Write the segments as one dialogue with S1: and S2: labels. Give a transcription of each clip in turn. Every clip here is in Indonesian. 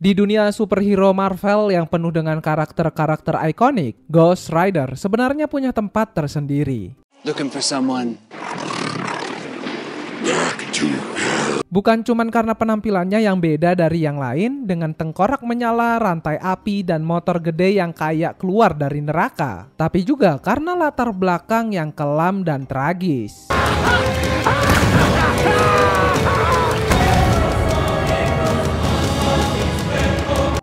S1: Di dunia superhero Marvel yang penuh dengan karakter-karakter ikonik, Ghost Rider sebenarnya punya tempat tersendiri.
S2: Looking for someone.
S1: Bukan cuman karena penampilannya yang beda dari yang lain, dengan tengkorak menyala, rantai api, dan motor gede yang kayak keluar dari neraka, tapi juga karena latar belakang yang kelam dan tragis.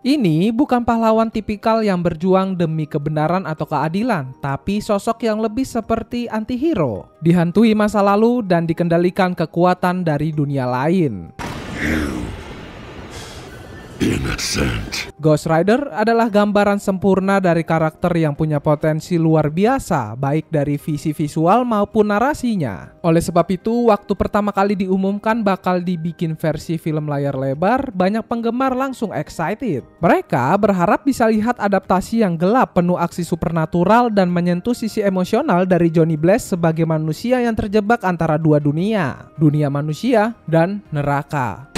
S1: Ini bukan pahlawan tipikal yang berjuang demi kebenaran atau keadilan, tapi sosok yang lebih seperti antihero, dihantui masa lalu dan dikendalikan kekuatan dari dunia lain. Innocent. Ghost Rider adalah gambaran sempurna dari karakter yang punya potensi luar biasa, baik dari visi visual maupun narasinya. Oleh sebab itu, waktu pertama kali diumumkan bakal dibikin versi film layar lebar, banyak penggemar langsung excited. Mereka berharap bisa lihat adaptasi yang gelap, penuh aksi supernatural, dan menyentuh sisi emosional dari Johnny Blaze sebagai manusia yang terjebak antara dua dunia, dunia manusia dan neraka.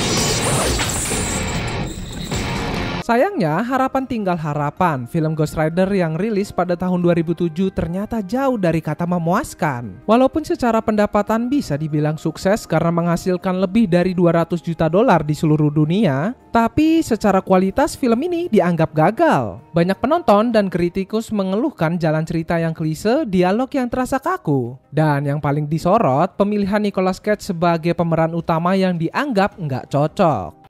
S1: Sayangnya, harapan tinggal harapan. Film Ghost Rider yang rilis pada tahun 2007 ternyata jauh dari kata memuaskan. Walaupun secara pendapatan bisa dibilang sukses karena menghasilkan lebih dari 200 juta dolar di seluruh dunia, tapi secara kualitas film ini dianggap gagal. Banyak penonton dan kritikus mengeluhkan jalan cerita yang klise, dialog yang terasa kaku. Dan yang paling disorot, pemilihan Nicolas Cage sebagai pemeran utama yang dianggap nggak cocok.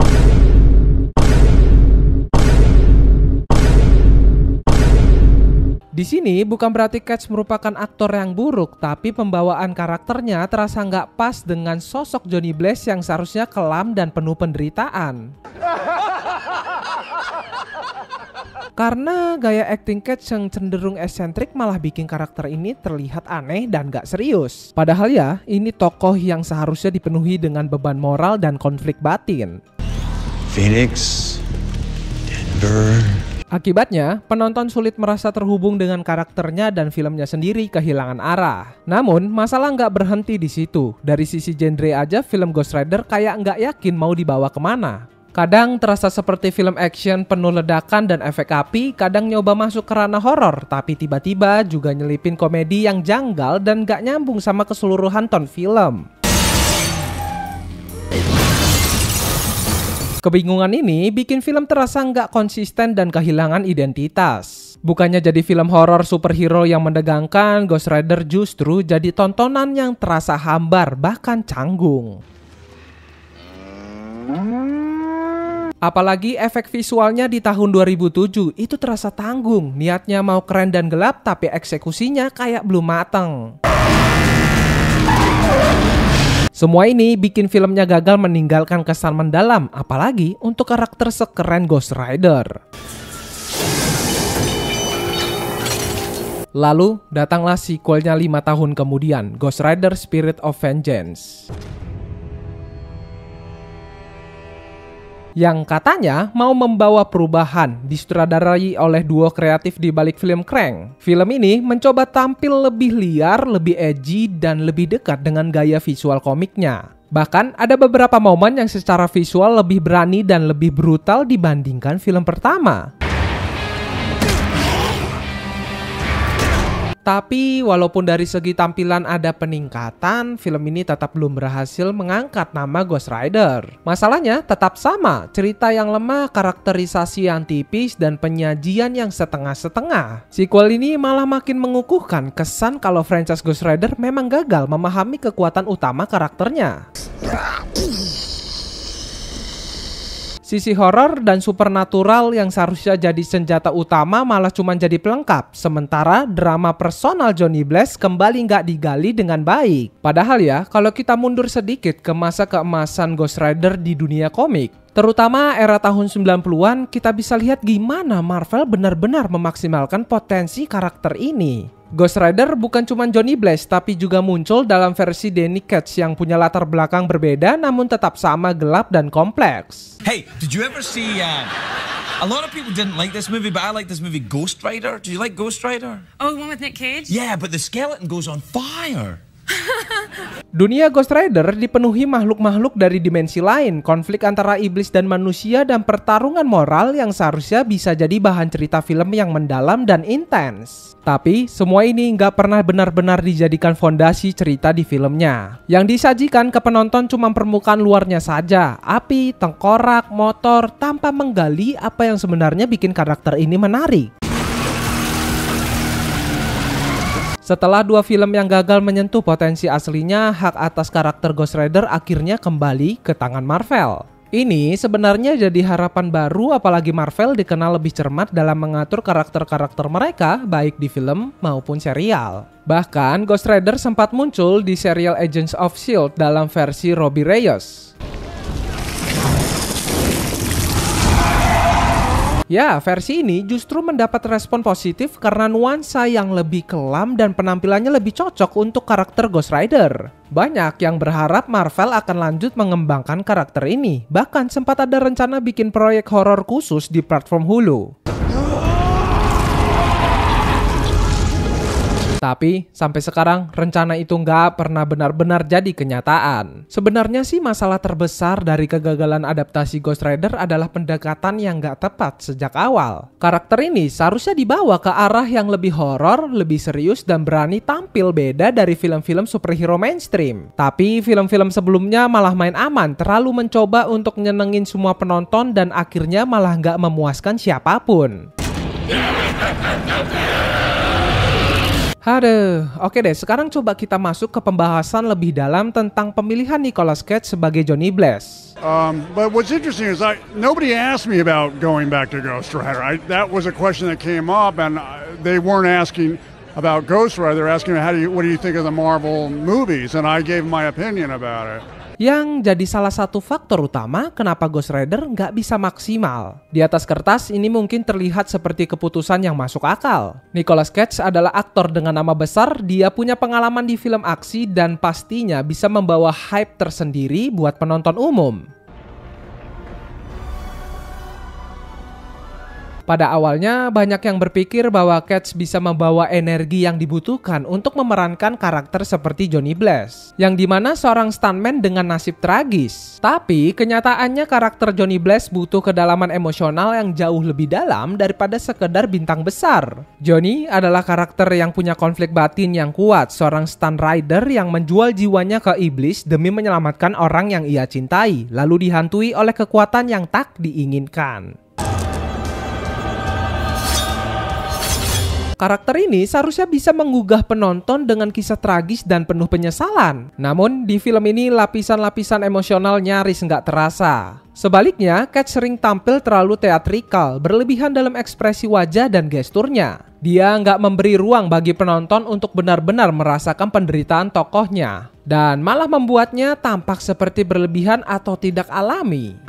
S1: Di sini bukan berarti Cage merupakan aktor yang buruk, tapi pembawaan karakternya terasa nggak pas dengan sosok Johnny Blaze yang seharusnya kelam dan penuh penderitaan. Karena gaya acting Cage yang cenderung eksentrik malah bikin karakter ini terlihat aneh dan gak serius. Padahal ya, ini tokoh yang seharusnya dipenuhi dengan beban moral dan konflik batin. Phoenix, Denver. Akibatnya, penonton sulit merasa terhubung dengan karakternya dan filmnya sendiri kehilangan arah. Namun, masalah nggak berhenti di situ. Dari sisi genre aja, film Ghost Rider kayak nggak yakin mau dibawa kemana. Kadang terasa seperti film action penuh ledakan dan efek api, kadang nyoba masuk ke ranah horor, tapi tiba-tiba juga nyelipin komedi yang janggal dan nggak nyambung sama keseluruhan ton film. Kebingungan ini bikin film terasa nggak konsisten dan kehilangan identitas. Bukannya jadi film horor superhero yang menegangkan, Ghost Rider justru jadi tontonan yang terasa hambar bahkan canggung. Apalagi efek visualnya di tahun 2007 itu terasa tanggung. Niatnya mau keren dan gelap tapi eksekusinya kayak belum mateng. Semua ini bikin filmnya gagal meninggalkan kesan mendalam, apalagi untuk karakter sekeren Ghost Rider. Lalu, datanglah sequelnya 5 tahun kemudian, Ghost Rider Spirit of Vengeance. Yang katanya mau membawa perubahan, disutradarai oleh duo kreatif di balik film Crank. Film ini mencoba tampil lebih liar, lebih edgy, dan lebih dekat dengan gaya visual komiknya. Bahkan ada beberapa momen yang secara visual lebih berani dan lebih brutal dibandingkan film pertama. Tapi walaupun dari segi tampilan ada peningkatan, film ini tetap belum berhasil mengangkat nama Ghost Rider. Masalahnya tetap sama, cerita yang lemah, karakterisasi yang tipis, dan penyajian yang setengah-setengah. Sequel ini malah makin mengukuhkan kesan kalau franchise Ghost Rider memang gagal memahami kekuatan utama karakternya. Sisi horor dan supernatural yang seharusnya jadi senjata utama malah cuma jadi pelengkap. Sementara drama personal Johnny Blaze kembali nggak digali dengan baik. Padahal ya, kalau kita mundur sedikit ke masa keemasan Ghost Rider di dunia komik, terutama era tahun 90-an, kita bisa lihat gimana Marvel benar-benar memaksimalkan potensi karakter ini. Ghost Rider bukan cuma Johnny Blaze, tapi juga muncul dalam versi Danny Cage yang punya latar belakang berbeda namun tetap sama gelap dan kompleks.
S3: Hey, did you ever see a lot of people didn't like this movie, but I like this movie Ghost Rider. Do you like Ghost Rider?
S4: Oh, the one with Nick Cage?
S3: Yeah, but the skeleton goes on fire.
S1: Dunia Ghost Rider dipenuhi makhluk-makhluk dari dimensi lain, konflik antara iblis dan manusia, dan pertarungan moral yang seharusnya bisa jadi bahan cerita film yang mendalam dan intens. Tapi semua ini nggak pernah benar-benar dijadikan fondasi cerita di filmnya. Yang disajikan ke penonton cuma permukaan luarnya saja, api, tengkorak, motor, tanpa menggali apa yang sebenarnya bikin karakter ini menarik. Setelah 2 film yang gagal menyentuh potensi aslinya, hak atas karakter Ghost Rider akhirnya kembali ke tangan Marvel. Ini sebenarnya jadi harapan baru, apalagi Marvel dikenal lebih cermat dalam mengatur karakter-karakter mereka baik di film maupun serial. Bahkan Ghost Rider sempat muncul di serial Agents of S.H.I.E.L.D. dalam versi Robbie Reyes. Ya, versi ini justru mendapat respon positif karena nuansa yang lebih kelam dan penampilannya lebih cocok untuk karakter Ghost Rider. Banyak yang berharap Marvel akan lanjut mengembangkan karakter ini. Bahkan sempat ada rencana bikin proyek horor khusus di platform Hulu. Tapi sampai sekarang rencana itu nggak pernah benar-benar jadi kenyataan. Sebenarnya sih masalah terbesar dari kegagalan adaptasi Ghost Rider adalah pendekatan yang nggak tepat sejak awal. Karakter ini seharusnya dibawa ke arah yang lebih horor, lebih serius, dan berani tampil beda dari film-film superhero mainstream. Tapi film-film sebelumnya malah main aman, terlalu mencoba untuk nyenengin semua penonton dan akhirnya malah nggak memuaskan siapapun. Aduh, oke deh, sekarang coba kita masuk ke pembahasan lebih dalam tentang pemilihan Nicolas Cage sebagai Johnny Blaze.
S2: But what's interesting is nobody asked me about going back to Ghost Rider. That was a question that came up, and they weren't asking about Ghost Rider. They're asking what do you think of the Marvel movies, and I gave my opinion about it.
S1: Yang jadi salah satu faktor utama kenapa Ghost Rider nggak bisa maksimal. Di atas kertas ini mungkin terlihat seperti keputusan yang masuk akal. Nicolas Cage adalah aktor dengan nama besar, dia punya pengalaman di film aksi dan pastinya bisa membawa hype tersendiri buat penonton umum. Pada awalnya, banyak yang berpikir bahwa Cage bisa membawa energi yang dibutuhkan untuk memerankan karakter seperti Johnny Blaze, yang dimana seorang stuntman dengan nasib tragis. Tapi, kenyataannya karakter Johnny Blaze butuh kedalaman emosional yang jauh lebih dalam daripada sekedar bintang besar. Johnny adalah karakter yang punya konflik batin yang kuat, seorang stunt rider yang menjual jiwanya ke iblis demi menyelamatkan orang yang ia cintai, lalu dihantui oleh kekuatan yang tak diinginkan. Karakter ini seharusnya bisa menggugah penonton dengan kisah tragis dan penuh penyesalan. Namun di film ini lapisan-lapisan emosional nyaris nggak terasa. Sebaliknya, Cage sering tampil terlalu teatrikal, berlebihan dalam ekspresi wajah dan gesturnya. Dia nggak memberi ruang bagi penonton untuk benar-benar merasakan penderitaan tokohnya. Dan malah membuatnya tampak seperti berlebihan atau tidak alami.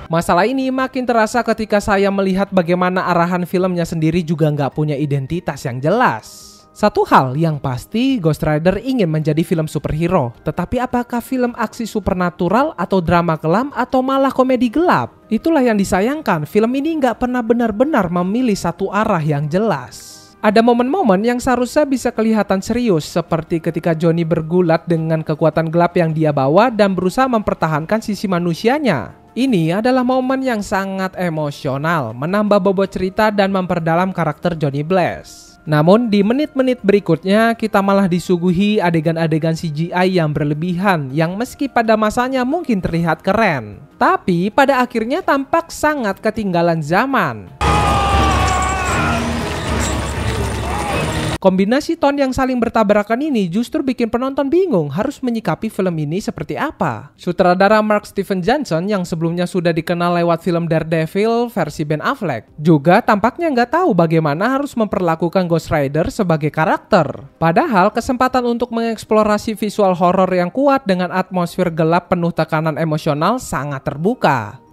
S1: Masalah ini makin terasa ketika saya melihat bagaimana arahan filmnya sendiri juga nggak punya identitas yang jelas. Satu hal yang pasti, Ghost Rider ingin menjadi film superhero. Tetapi apakah film aksi supernatural atau drama kelam atau malah komedi gelap? Itulah yang disayangkan, film ini nggak pernah benar-benar memilih satu arah yang jelas. Ada momen-momen yang seharusnya bisa kelihatan serius, seperti ketika Johnny bergulat dengan kekuatan gelap yang dia bawa dan berusaha mempertahankan sisi manusianya. Ini adalah momen yang sangat emosional, menambah bobot cerita dan memperdalam karakter Johnny Blaze. Namun di menit-menit berikutnya kita malah disuguhi adegan-adegan CGI yang berlebihan yang meski pada masanya mungkin terlihat keren, tapi pada akhirnya tampak sangat ketinggalan zaman. Kombinasi tone yang saling bertabrakan ini justru bikin penonton bingung harus menyikapi film ini seperti apa. Sutradara Mark Steven Johnson yang sebelumnya sudah dikenal lewat film Daredevil versi Ben Affleck juga tampaknya nggak tahu bagaimana harus memperlakukan Ghost Rider sebagai karakter. Padahal kesempatan untuk mengeksplorasi visual horor yang kuat dengan atmosfer gelap penuh tekanan emosional sangat terbuka.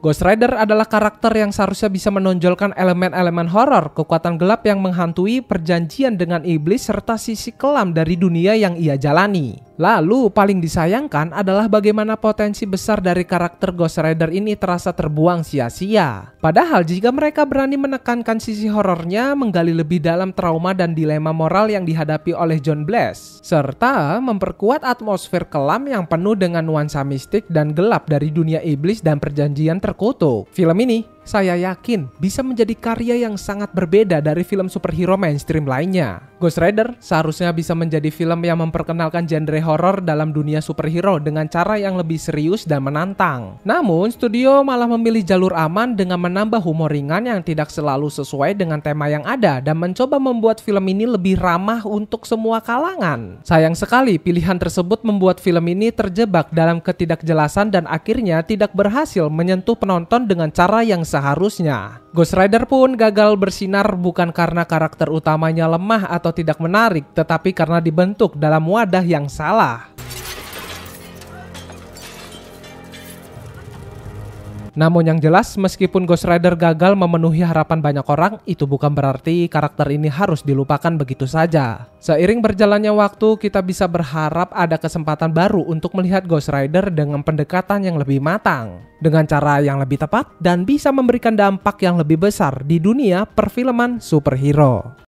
S1: Ghost Rider adalah karakter yang seharusnya bisa menonjolkan elemen-elemen horor, kekuatan gelap yang menghantui, perjanjian dengan iblis, serta sisi kelam dari dunia yang ia jalani. Lalu paling disayangkan adalah bagaimana potensi besar dari karakter Ghost Rider ini terasa terbuang sia-sia. Padahal jika mereka berani menekankan sisi horornya, menggali lebih dalam trauma dan dilema moral yang dihadapi oleh John Blaze, serta memperkuat atmosfer kelam yang penuh dengan nuansa mistik dan gelap dari dunia iblis dan perjanjian terkutuk, film ini saya yakin bisa menjadi karya yang sangat berbeda dari film superhero mainstream lainnya. Ghost Rider seharusnya bisa menjadi film yang memperkenalkan genre horor dalam dunia superhero dengan cara yang lebih serius dan menantang. Namun, studio malah memilih jalur aman dengan menambah humor ringan yang tidak selalu sesuai dengan tema yang ada dan mencoba membuat film ini lebih ramah untuk semua kalangan. Sayang sekali pilihan tersebut membuat film ini terjebak dalam ketidakjelasan dan akhirnya tidak berhasil menyentuh penonton dengan cara yang seharusnya. Ghost Rider pun gagal bersinar bukan karena karakter utamanya lemah atau tidak menarik, tetapi karena dibentuk dalam wadah yang salah. Namun yang jelas, meskipun Ghost Rider gagal memenuhi harapan banyak orang, itu bukan berarti karakter ini harus dilupakan begitu saja. Seiring berjalannya waktu, kita bisa berharap ada kesempatan baru untuk melihat Ghost Rider dengan pendekatan yang lebih matang, dengan cara yang lebih tepat, dan bisa memberikan dampak yang lebih besar di dunia perfilman superhero.